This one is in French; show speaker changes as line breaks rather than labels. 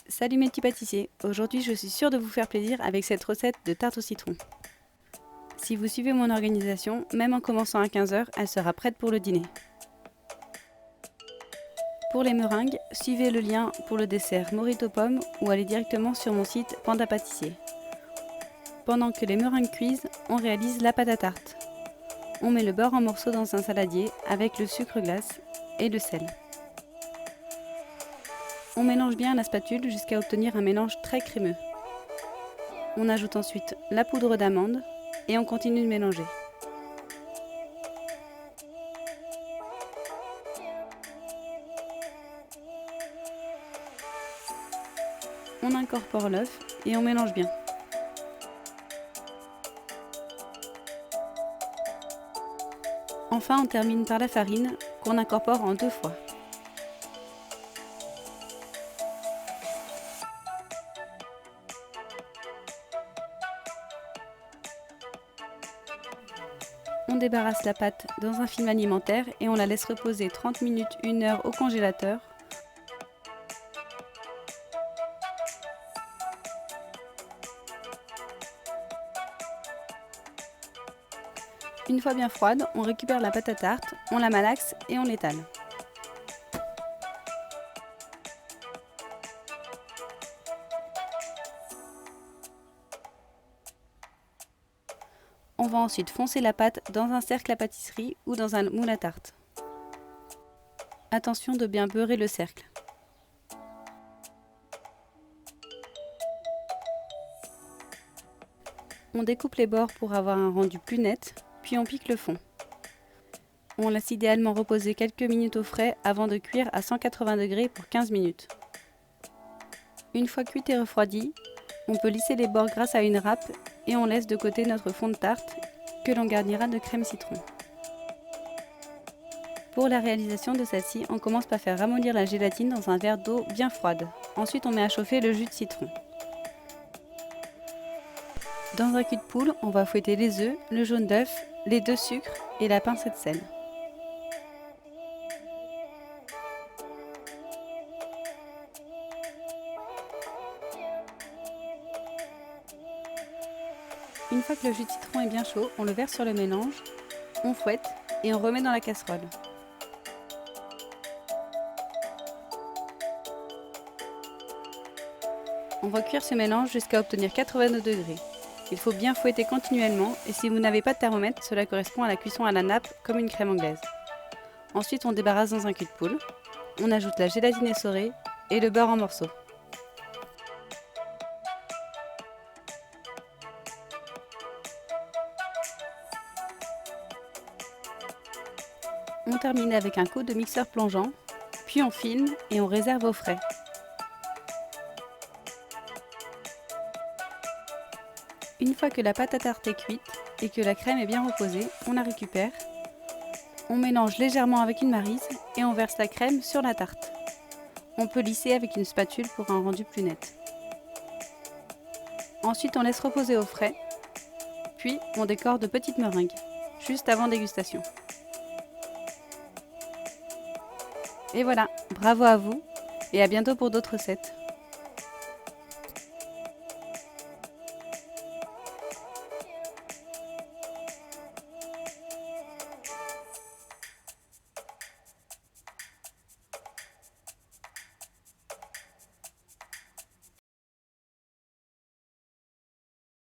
Salut mes petits pâtissiers, aujourd'hui je suis sûre de vous faire plaisir avec cette recette de tarte au citron. Si vous suivez mon organisation, même en commençant à 15 h, elle sera prête pour le dîner. Pour les meringues, suivez le lien pour le dessert Morito Pomme ou allez directement sur mon site Panda Pâtissier. Pendant que les meringues cuisent, on réalise la pâte à tarte. On met le beurre en morceaux dans un saladier avec le sucre glace et le sel. On mélange bien à la spatule jusqu'à obtenir un mélange très crémeux. On ajoute ensuite la poudre d'amande et on continue de mélanger. On incorpore l'œuf et on mélange bien. Enfin, on termine par la farine qu'on incorpore en 2 fois. On débarrasse la pâte dans un film alimentaire et on la laisse reposer 30 minutes, 1 heure au congélateur. Une fois bien froide, on récupère la pâte à tarte, on la malaxe et on l'étale. On va ensuite foncer la pâte dans un cercle à pâtisserie ou dans un moule à tarte. Attention de bien beurrer le cercle. On découpe les bords pour avoir un rendu plus net, puis on pique le fond. On laisse idéalement reposer quelques minutes au frais avant de cuire à 180 degrés pour 15 minutes. Une fois cuite et refroidi, on peut lisser les bords grâce à une râpe et on laisse de côté notre fond de tarte que l'on garnira de crème citron. Pour la réalisation de celle-ci, on commence par faire ramollir la gélatine dans un verre d'eau bien froide. Ensuite, on met à chauffer le jus de citron. Dans un cul de poule, on va fouetter les œufs, le jaune d'œuf, les 2 sucres et la pincée de sel. Une fois que le jus de citron est bien chaud, on le verse sur le mélange, on fouette et on remet dans la casserole. On va cuire ce mélange jusqu'à obtenir 82 degrés. Il faut bien fouetter continuellement et si vous n'avez pas de thermomètre, cela correspond à la cuisson à la nappe comme une crème anglaise. Ensuite, on débarrasse dans un cul de poule. On ajoute la gélatine essorée et le beurre en morceaux. On termine avec un coup de mixeur plongeant, puis on filme et on réserve au frais. Une fois que la pâte à tarte est cuite et que la crème est bien reposée, on la récupère. On mélange légèrement avec une maryse et on verse la crème sur la tarte. On peut lisser avec une spatule pour un rendu plus net. Ensuite, on laisse reposer au frais, puis on décore de petites meringues, juste avant dégustation. Et voilà, bravo à vous et à bientôt pour d'autres recettes.